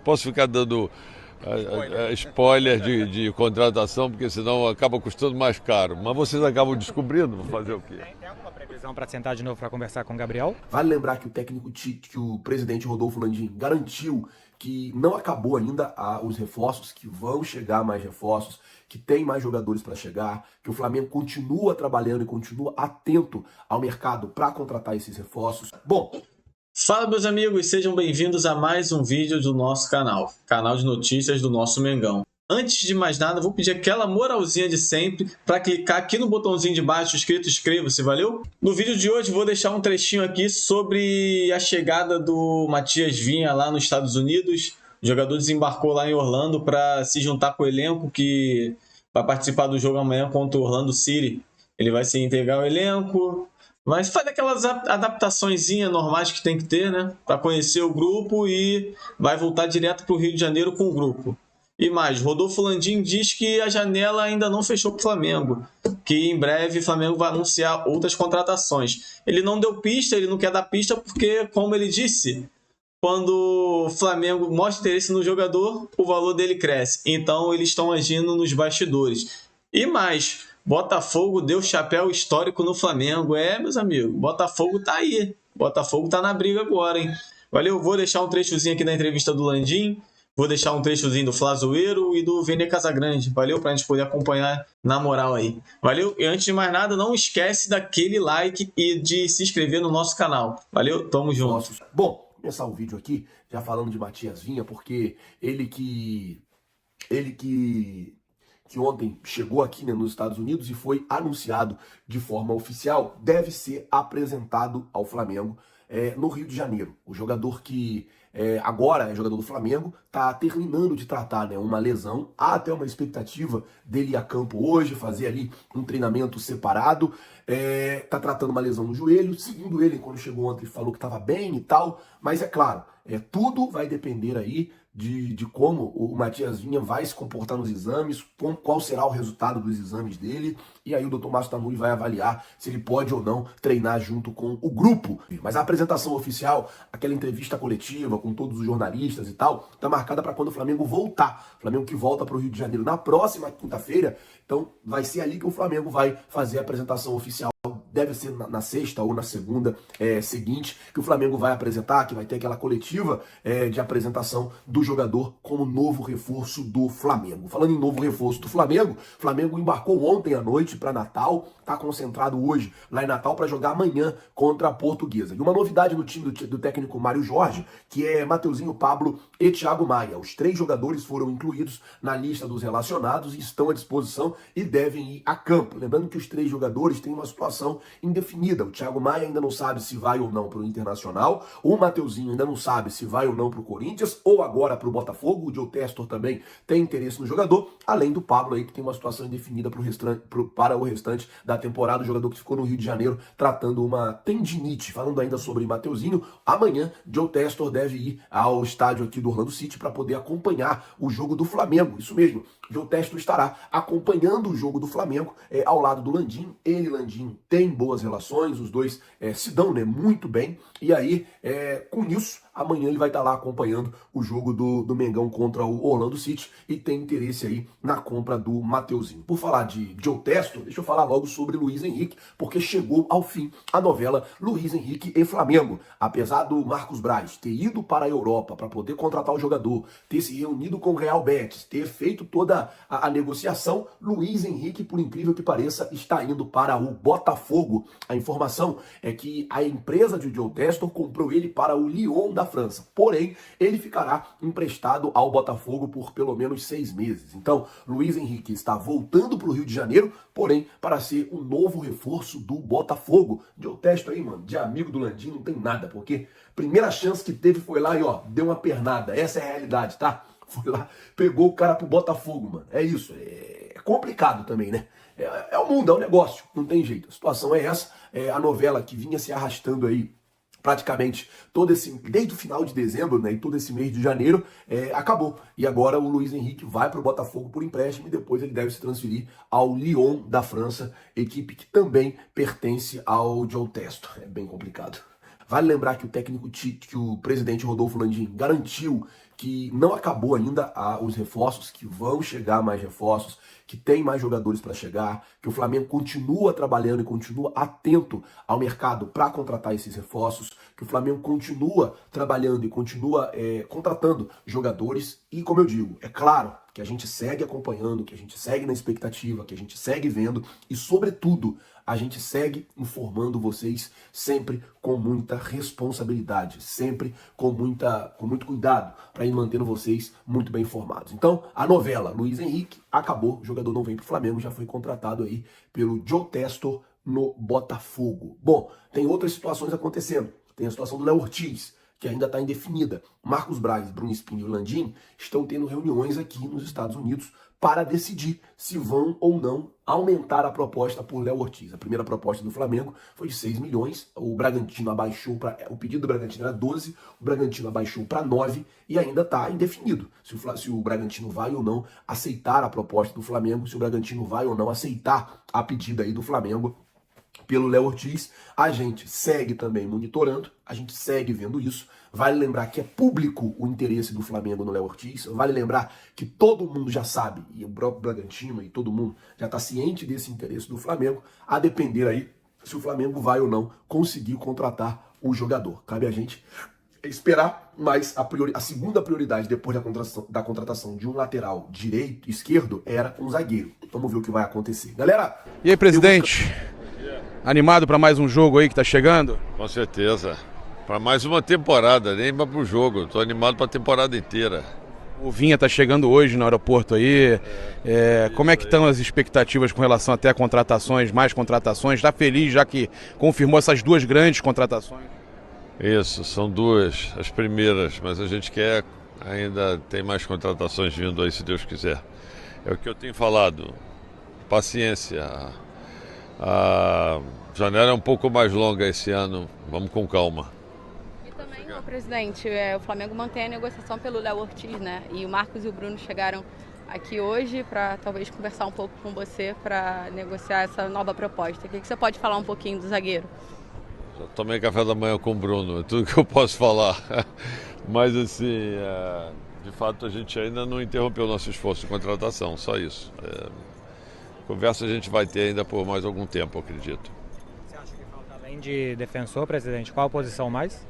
posso ficar dando spoiler de contratação, porque senão acaba custando mais caro. Mas vocês acabam descobrindo, vou fazer o quê? Tem alguma previsão para sentar de novo para conversar com o Gabriel? Vale lembrar que o técnico Tite, que o presidente Rodolfo Landim garantiu que não acabou ainda os reforços, que vão chegar mais reforços, que tem mais jogadores para chegar, que o Flamengo continua trabalhando e continua atento ao mercado para contratar esses reforços. Bom, fala, meus amigos, sejam bem-vindos a mais um vídeo do nosso canal de notícias do nosso Mengão. Antes de mais nada, vou pedir aquela moralzinha de sempre para clicar aqui no botãozinho de baixo escrito inscreva-se, valeu? No vídeo de hoje vou deixar um trechinho aqui sobre a chegada do Matias Vinha lá nos Estados Unidos. O jogador desembarcou lá em Orlando para se juntar com o elenco que vai participar do jogo amanhã contra o Orlando City. Ele vai se integrar ao elenco, mas faz aquelas adaptaçõezinhas normais que tem que ter, né? Para conhecer o grupo e vai voltar direto para o Rio de Janeiro com o grupo. E mais, Rodolfo Landim diz que a janela ainda não fechou para o Flamengo, que em breve o Flamengo vai anunciar outras contratações. Ele não deu pista, ele não quer dar pista porque, como ele disse, quando o Flamengo mostra interesse no jogador, o valor dele cresce. Então eles estão agindo nos bastidores. E mais, Botafogo deu chapéu histórico no Flamengo. Meus amigos, Botafogo tá aí. Botafogo tá na briga agora, hein? Valeu, vou deixar um trechozinho aqui da entrevista do Landim. Vou deixar um trechozinho do Flazoeiro e do Vene Casagrande. Valeu, pra gente poder acompanhar na moral aí. Valeu? E antes de mais nada, não esquece daquele like e de se inscrever no nosso canal. Valeu? Tamo junto. Bom, começar o vídeo aqui já falando de Matias Vinha, porque ele que ontem chegou aqui, né, nos Estados Unidos e foi anunciado de forma oficial, deve ser apresentado ao Flamengo no Rio de Janeiro. O jogador que agora é jogador do Flamengo, está terminando de tratar, né, uma lesão. Há até uma expectativa dele ir a campo hoje, fazer ali um treinamento separado. Tá tratando uma lesão no joelho. Segundo ele, quando chegou ontem, falou que estava bem e tal. Mas é claro, tudo vai depender aí de como o Matias Vinha vai se comportar nos exames, qual será o resultado dos exames dele, e aí o Dr. Márcio Tanuri vai avaliar se ele pode ou não treinar junto com o grupo. Mas a apresentação oficial, aquela entrevista coletiva com todos os jornalistas e tal, tá marcada para quando o Flamengo voltar. O Flamengo que volta para o Rio de Janeiro na próxima quinta-feira, então vai ser ali que o Flamengo vai fazer a apresentação oficial. Deve ser na sexta ou na segunda seguinte que o Flamengo vai apresentar, que vai ter aquela coletiva de apresentação do jogador como novo reforço do Flamengo. Falando em novo reforço do Flamengo, o Flamengo embarcou ontem à noite para Natal, está concentrado hoje lá em Natal para jogar amanhã contra a Portuguesa. E uma novidade no time do técnico Mário Jorge, que é Mateuzinho, Pablo e Thiago Maia. Os 3 jogadores foram incluídos na lista dos relacionados e estão à disposição e devem ir a campo. Lembrando que os 3 jogadores têm uma situação indefinida. O Thiago Maia ainda não sabe se vai ou não para o Internacional, o Mateuzinho ainda não sabe se vai ou não para o Corinthians, ou agora para o Botafogo. O Joe Testor também tem interesse no jogador, além do Pablo aí, que tem uma situação indefinida para o restante da temporada. O jogador que ficou no Rio de Janeiro tratando uma tendinite. Falando ainda sobre Mateuzinho, amanhã Joe Testor deve ir ao estádio aqui do Orlando City para poder acompanhar o jogo do Flamengo. Isso mesmo, Joe Testor estará acompanhando o jogo do Flamengo ao lado do Landim. Ele e Landim têm boas relações, os dois se dão, né, muito bem. E aí, com isso, amanhã ele vai estar lá acompanhando o jogo do Mengão contra o Orlando City e tem interesse aí na compra do Mateuzinho. Por falar de Joe Testor, deixa eu falar logo sobre Luiz Henrique, porque chegou ao fim a novela Luiz Henrique e Flamengo. Apesar do Marcos Braz ter ido para a Europa para poder contratar o jogador, ter se reunido com o Real Betis, ter feito toda a negociação, Luiz Henrique, por incrível que pareça, está indo para o Botafogo. A informação é que a empresa de Joe Testor comprou ele para o Lyon da França. Porém, ele ficará emprestado ao Botafogo por pelo menos 6 meses. Então, Luiz Henrique está voltando para o Rio de Janeiro, porém, para ser o novo reforço do Botafogo. Joe Testor aí, mano, de amigo do Landim não tem nada, porque primeira chance que teve foi lá e ó, deu uma pernada. Essa é a realidade, tá? Foi lá, pegou o cara pro Botafogo, mano. É isso, é complicado também, né? É o mundo, é o negócio, não tem jeito. A situação é essa, a novela que vinha se arrastando aí praticamente desde o final de dezembro, né, e todo esse mês de janeiro, acabou. E agora o Luiz Henrique vai para o Botafogo por empréstimo e depois ele deve se transferir ao Lyon da França, equipe que também pertence ao Joe Testor. É bem complicado. Vale lembrar que o técnico Tite, que o presidente Rodolfo Landim garantiu que não acabou ainda os reforços, que vão chegar mais reforços, que tem mais jogadores para chegar, que o Flamengo continua trabalhando e continua atento ao mercado para contratar esses reforços, que o Flamengo continua trabalhando e continua contratando jogadores. E como eu digo, é claro que a gente segue acompanhando, que a gente segue na expectativa, que a gente segue vendo e, sobretudo, a gente segue informando vocês sempre com muita responsabilidade, sempre com muito cuidado para ir mantendo vocês muito bem informados. Então, a novela Luiz Henrique acabou, o jogador não vem para o Flamengo, já foi contratado aí pelo Joe Testor no Botafogo. Bom, tem outras situações acontecendo. Tem a situação do Léo Ortiz, que ainda está indefinida. Marcos Braz, Bruno Espinho e Landim estão tendo reuniões aqui nos Estados Unidos para decidir se vão ou não aumentar a proposta por Léo Ortiz. A primeira proposta do Flamengo foi de 6 milhões, o Bragantino abaixou o pedido do Bragantino era 12, o Bragantino abaixou para 9 e ainda está indefinido se o Bragantino vai ou não aceitar a proposta do Flamengo, se o Bragantino vai ou não aceitar a pedida aí do Flamengo pelo Léo Ortiz. A gente segue também monitorando, a gente segue vendo isso. Vale lembrar que é público o interesse do Flamengo no Léo Ortiz. Vale lembrar que todo mundo já sabe, e o próprio Bragantino e todo mundo já está ciente desse interesse do Flamengo, a depender aí se o Flamengo vai ou não conseguir contratar o jogador. Cabe a gente esperar, mas a segunda prioridade depois da contratação de um lateral direito, esquerdo, era um zagueiro. Vamos ver o que vai acontecer. Galera! E aí, presidente? Animado para mais um jogo aí que tá chegando? Com certeza. Para mais uma temporada, nem para o jogo. Estou animado para a temporada inteira. O Vinha tá chegando hoje no aeroporto aí. Como é que estão as expectativas com relação até a contratações, mais contratações? Está feliz já que confirmou essas duas grandes contratações? Isso, são duas, as primeiras, mas a gente quer, ainda tem mais contratações vindo aí, se Deus quiser. É o que eu tenho falado. Paciência. A janela é um pouco mais longa esse ano, vamos com calma. E também, presidente, o Flamengo mantém a negociação pelo Léo Ortiz, né? E o Marcos e o Bruno chegaram aqui hoje para talvez conversar um pouco com você para negociar essa nova proposta. O que você pode falar um pouquinho do zagueiro? Já tomei café da manhã com o Bruno, é tudo que eu posso falar. Mas assim, de fato a gente ainda não interrompeu o nosso esforço de contratação, só isso. Conversa a gente vai ter ainda por mais algum tempo, acredito. Você acha que falta, além de defensor, presidente, qual a posição mais?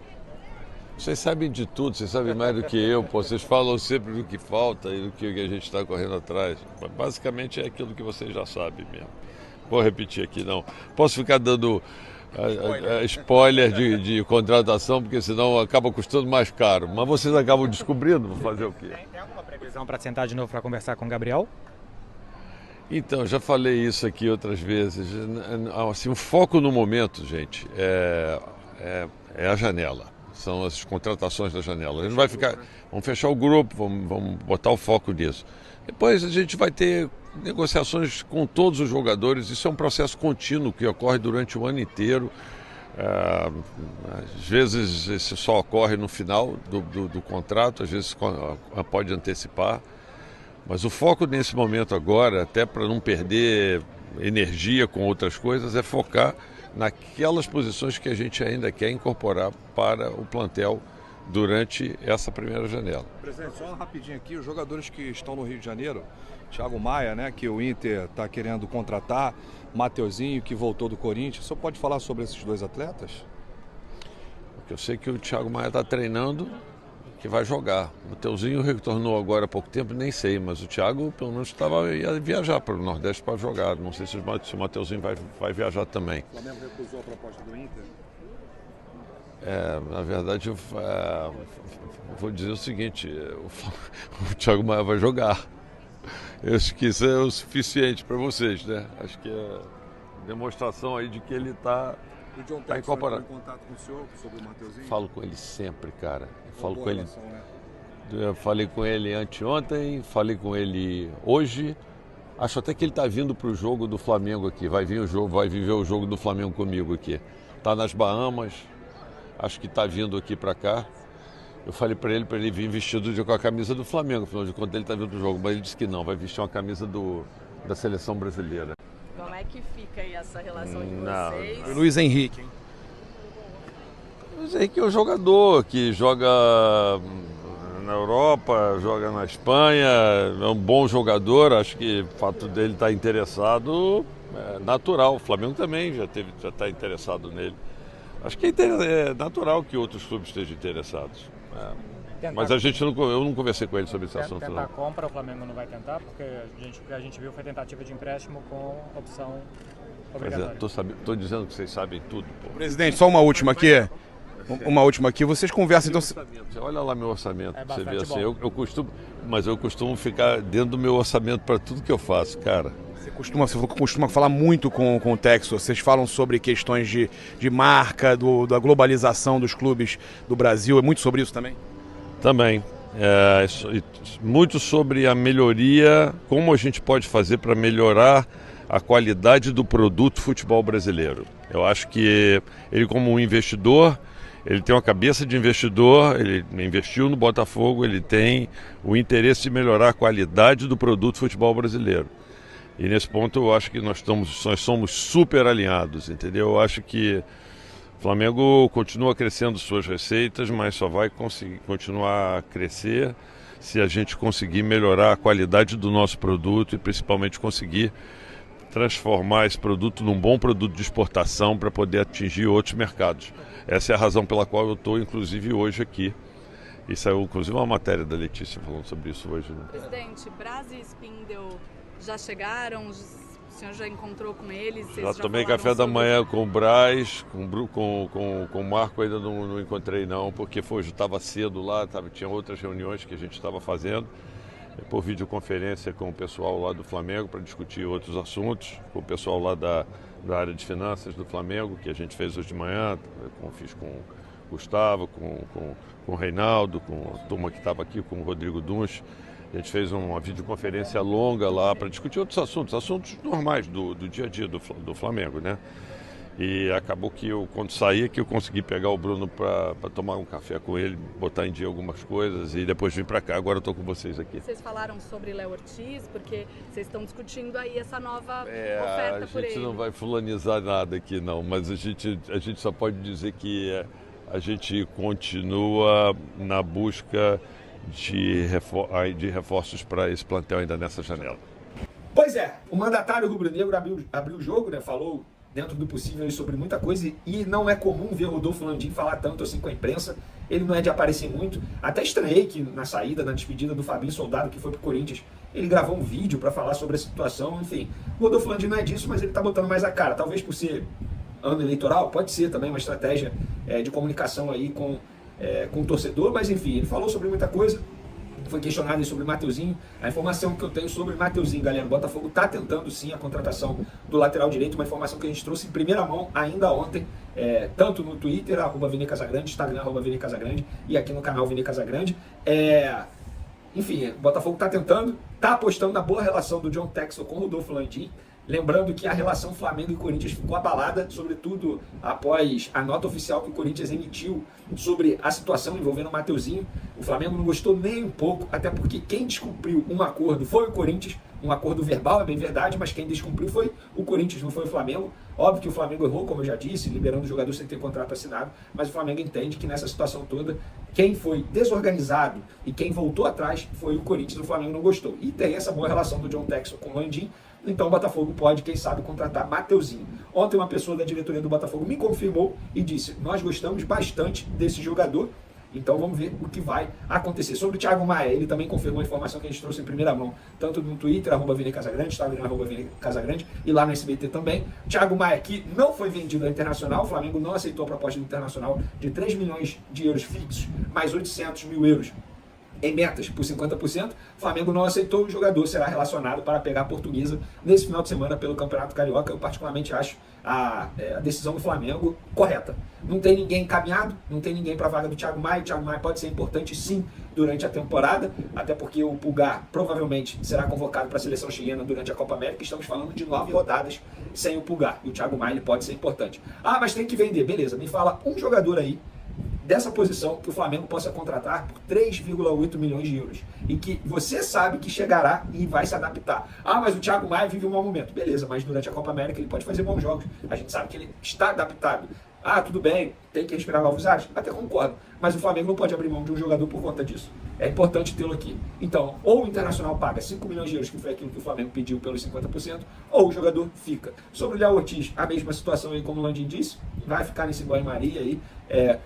Vocês sabem de tudo, vocês sabem mais do que eu, vocês falam sempre do que falta e do que a gente está correndo atrás. Basicamente é aquilo que vocês já sabem mesmo. Vou repetir aqui, não. Posso ficar dando spoiler de contratação, porque senão acaba custando mais caro. Mas vocês acabam descobrindo, vou fazer o quê? Tem alguma previsão para sentar de novo para conversar com o Gabriel? Então, já falei isso aqui outras vezes. Assim, o foco no momento, gente, é a janela. São as contratações da janela. A gente vai ficar, vamos fechar o grupo, vamos botar o foco nisso. Depois a gente vai ter negociações com todos os jogadores. Isso é um processo contínuo que ocorre durante o ano inteiro. Às vezes isso só ocorre no final do contrato, às vezes pode antecipar. Mas o foco nesse momento agora, até para não perder energia com outras coisas, é focar naquelas posições que a gente ainda quer incorporar para o plantel durante essa primeira janela. Presidente, só rapidinho aqui, os jogadores que estão no Rio de Janeiro, Thiago Maia, né, que o Inter está querendo contratar, Mateuzinho, que voltou do Corinthians, o senhor pode falar sobre esses dois atletas? Porque eu sei que o Thiago Maia está treinando, que vai jogar. O Mateuzinho retornou agora há pouco tempo, nem sei, mas o Thiago pelo menos ia viajar para o Nordeste para jogar. Não sei se o Mateuzinho vai viajar também. O Flamengo recusou a proposta do Inter? Na verdade, eu vou dizer o seguinte, o Thiago Maia vai jogar. Eu acho que isso é o suficiente para vocês, né? Acho que é demonstração aí de que ele está incorporado. Em contato com o senhor sobre o Mateuzinho? Falo com ele sempre, cara. Falo com ele. Né? Eu falei com ele anteontem, falei com ele hoje. Acho até que ele está vindo para o jogo do Flamengo aqui. Vai viver o jogo do Flamengo comigo aqui. Está nas Bahamas. Acho que está vindo aqui para cá. Eu falei para ele vir vestido com a camisa do Flamengo, afinal de contas ele está vindo do jogo, mas ele disse que não, vai vestir uma camisa da seleção brasileira. Como é que fica aí essa relação de vocês? Luiz Henrique, hein? Luiz Henrique é um jogador que joga na Europa, joga na Espanha, é um bom jogador, acho que o fato dele estar interessado é natural. O Flamengo também já está interessado nele. Acho que é natural que outros clubes estejam interessados. Mas eu não conversei com ele sobre esse assunto. Tentar compra, o Flamengo não vai tentar, porque o que a gente viu foi tentativa de empréstimo com opção obrigatória. Estou dizendo que vocês sabem tudo. Pô. Presidente, só uma última aqui. Vocês conversam então. Olha lá meu orçamento, você vê assim. bom. Eu costumo ficar dentro do meu orçamento para tudo que eu faço, cara. Você costuma falar muito com o Texo. Vocês falam sobre questões de marca, da globalização dos clubes do Brasil. É muito sobre isso também? Também. Muito sobre a melhoria, como a gente pode fazer para melhorar a qualidade do produto futebol brasileiro. Eu acho que ele, como um investidor, ele tem uma cabeça de investidor, ele investiu no Botafogo, ele tem o interesse de melhorar a qualidade do produto futebol brasileiro. E nesse ponto eu acho que nós somos super alinhados, entendeu? Eu acho que o Flamengo continua crescendo suas receitas, mas só vai conseguir continuar a crescer se a gente conseguir melhorar a qualidade do nosso produto e principalmente conseguir transformar esse produto num bom produto de exportação para poder atingir outros mercados. Essa é a razão pela qual eu estou, inclusive, hoje aqui. E saiu, inclusive, uma matéria da Letícia falando sobre isso hoje. Né? Presidente, Braz e Spindel já chegaram? O senhor já encontrou com eles? Já tomei café da manhã com o Braz, com o Marco ainda não encontrei não, porque hoje estava cedo lá, tinha outras reuniões que a gente estava fazendo. Por videoconferência com o pessoal lá do Flamengo para discutir outros assuntos, com o pessoal lá da área de finanças do Flamengo, que a gente fez hoje de manhã, fiz com o Gustavo, com o Reinaldo, com a turma que estava aqui, com o Rodrigo Duns. A gente fez uma videoconferência longa lá para discutir outros assuntos normais do dia a dia do Flamengo, né? E acabou que quando saí, que eu consegui pegar o Bruno para tomar um café com ele, botar em dia algumas coisas e depois vim para cá. Agora eu estou com vocês aqui. Vocês falaram sobre Léo Ortiz, porque vocês estão discutindo aí essa nova oferta por ele. A gente não vai fulanizar nada aqui não, mas a gente só pode dizer que a gente continua na busca de reforços para esse plantel ainda nessa janela. Pois é, o mandatário rubro-negro abriu o jogo, né? Falou dentro do possível sobre muita coisa, e não é comum ver Rodolfo Landim falar tanto assim com a imprensa. Ele não é de aparecer muito. Até estranhei que na despedida do Fabinho Soldado, que foi pro Corinthians, ele gravou um vídeo para falar sobre a situação. Enfim, o Rodolfo Landim não é disso, mas ele tá botando mais a cara. Talvez por ser ano eleitoral, pode ser também uma estratégia de comunicação aí com o torcedor, mas enfim, ele falou sobre muita coisa. Foi questionado sobre o Mateuzinho. A informação que eu tenho sobre o Mateuzinho, galera, o Botafogo está tentando sim a contratação do lateral direito, uma informação que a gente trouxe em primeira mão ainda ontem, tanto no Twitter, @ViniCasagrande, Instagram, @ViniCasagrande, e aqui no canal Vini Casagrande. Enfim, o Botafogo está tentando, está apostando na boa relação do John Texel com o Rodolfo Landim. Lembrando que a relação Flamengo e Corinthians ficou abalada, sobretudo após a nota oficial que o Corinthians emitiu sobre a situação envolvendo o Mateuzinho. O Flamengo não gostou nem um pouco, até porque quem descumpriu um acordo foi o Corinthians. Um acordo verbal, é bem verdade, mas quem descumpriu foi o Corinthians, não foi o Flamengo. Óbvio que o Flamengo errou, como eu já disse, liberando o jogador sem ter contrato assinado, mas o Flamengo entende que nessa situação toda, quem foi desorganizado e quem voltou atrás foi o Corinthians. O Flamengo não gostou. E tem essa boa relação do John Texel com o Landim. Então o Botafogo pode, quem sabe, contratar Mateuzinho. Ontem uma pessoa da diretoria do Botafogo me confirmou e disse: nós gostamos bastante desse jogador, então vamos ver o que vai acontecer. Sobre o Thiago Maia, ele também confirmou a informação que a gente trouxe em primeira mão, tanto no Twitter, @ViniCasagrande, Instagram, @ViniCasagrande, e lá no SBT também. O Thiago Maia, que não foi vendido ao Internacional, o Flamengo não aceitou a proposta do Internacional de 3 milhões de euros fixos, mais 800 mil euros em metas por 50%, o Flamengo não aceitou. O jogador será relacionado para pegar a Portuguesa nesse final de semana pelo Campeonato Carioca. Eu particularmente acho a decisão do Flamengo correta. Não tem ninguém encaminhado, não tem ninguém para a vaga do Thiago Maia. O Thiago Maia pode ser importante sim durante a temporada, até porque o Pulgar provavelmente será convocado para a seleção chilena durante a Copa América. Estamos falando de 9 rodadas sem o Pulgar, e o Thiago Maia ele pode ser importante. Ah, mas tem que vender, beleza, me fala um jogador aí dessa posição que o Flamengo possa contratar por 3,8 milhões de euros. E que você sabe que chegará e vai se adaptar. Ah, mas o Thiago Maia vive um mau momento. Beleza, mas durante a Copa América ele pode fazer bons jogos. A gente sabe que ele está adaptado. Ah, tudo bem, tem que respirar novos ares. Até concordo. Mas o Flamengo não pode abrir mão de um jogador por conta disso. É importante tê-lo aqui. Então, ou o Internacional paga 5 milhões de euros, que foi aquilo que o Flamengo pediu pelos 50%, ou o jogador fica. Sobre o Léo Ortiz, a mesma situação aí, como o Landim disse, vai ficar nesse banho-maria aí.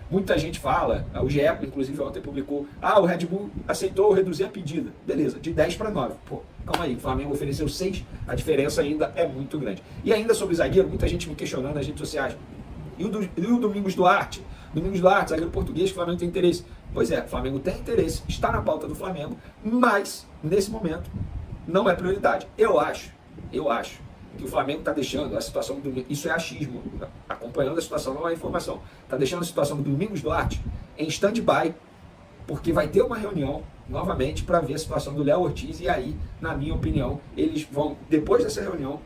Muita gente fala, o GE, inclusive, ontem publicou, o Red Bull aceitou reduzir a pedida. Beleza, de 10 para 9. Pô, calma aí, o Flamengo ofereceu 6, a diferença ainda é muito grande. E ainda sobre zagueiro, muita gente me questionando nas redes sociais. E o Domingos Duarte? Domingos Duarte, zagueiro português, que o Flamengo tem interesse. Pois é, o Flamengo tem interesse, está na pauta do Flamengo, mas, nesse momento, não é prioridade. Eu acho que o Flamengo está deixando a situação do Domingos, isso é achismo, acompanhando a situação, não é informação, está deixando a situação do Domingos Duarte em stand-by, porque vai ter uma reunião, novamente, para ver a situação do Léo Ortiz, e aí, na minha opinião, eles vão, depois dessa reunião,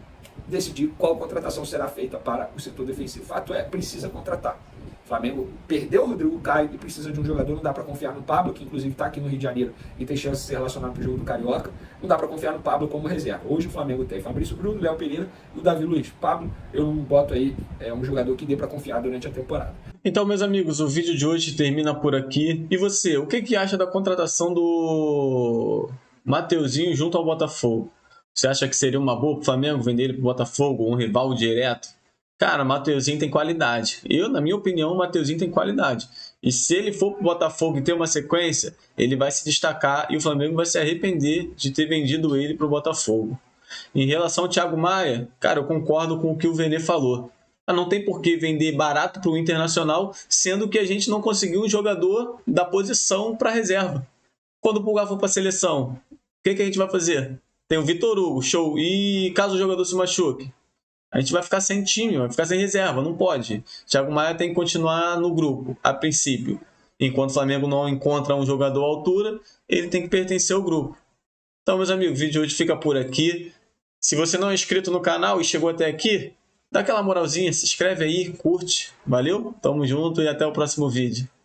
decidir qual contratação será feita para o setor defensivo. Fato é, precisa contratar. O Flamengo perdeu o Rodrigo Caio e precisa de um jogador, não dá para confiar no Pablo, que inclusive está aqui no Rio de Janeiro e tem chance de ser relacionado para o jogo do Carioca, não dá para confiar no Pablo como reserva. Hoje o Flamengo tem Fabrício Bruno, Léo Pereira e o Davi Luiz. Pablo, eu não boto aí um jogador que dê para confiar durante a temporada. Então, meus amigos, o vídeo de hoje termina por aqui. E você, o que acha da contratação do Mateuzinho junto ao Botafogo? Você acha que seria uma boa para o Flamengo vender ele para o Botafogo, um rival direto? Cara, o Mateuzinho tem qualidade. Na minha opinião, o Mateuzinho tem qualidade. E se ele for para o Botafogo e ter uma sequência, ele vai se destacar e o Flamengo vai se arrepender de ter vendido ele para o Botafogo. Em relação ao Thiago Maia, cara, eu concordo com o que o Vene falou. Não tem por que vender barato para o Internacional, sendo que a gente não conseguiu um jogador da posição para reserva. Quando o Pulgar for para a seleção, o que a gente vai fazer? Tem o Vitor Hugo, show. E caso o jogador se machuque? A gente vai ficar sem time, vai ficar sem reserva, não pode. Thiago Maia tem que continuar no grupo, a princípio. Enquanto o Flamengo não encontra um jogador à altura, ele tem que pertencer ao grupo. Então, meus amigos, o vídeo de hoje fica por aqui. Se você não é inscrito no canal e chegou até aqui, dá aquela moralzinha, se inscreve aí, curte. Valeu? Tamo junto e até o próximo vídeo.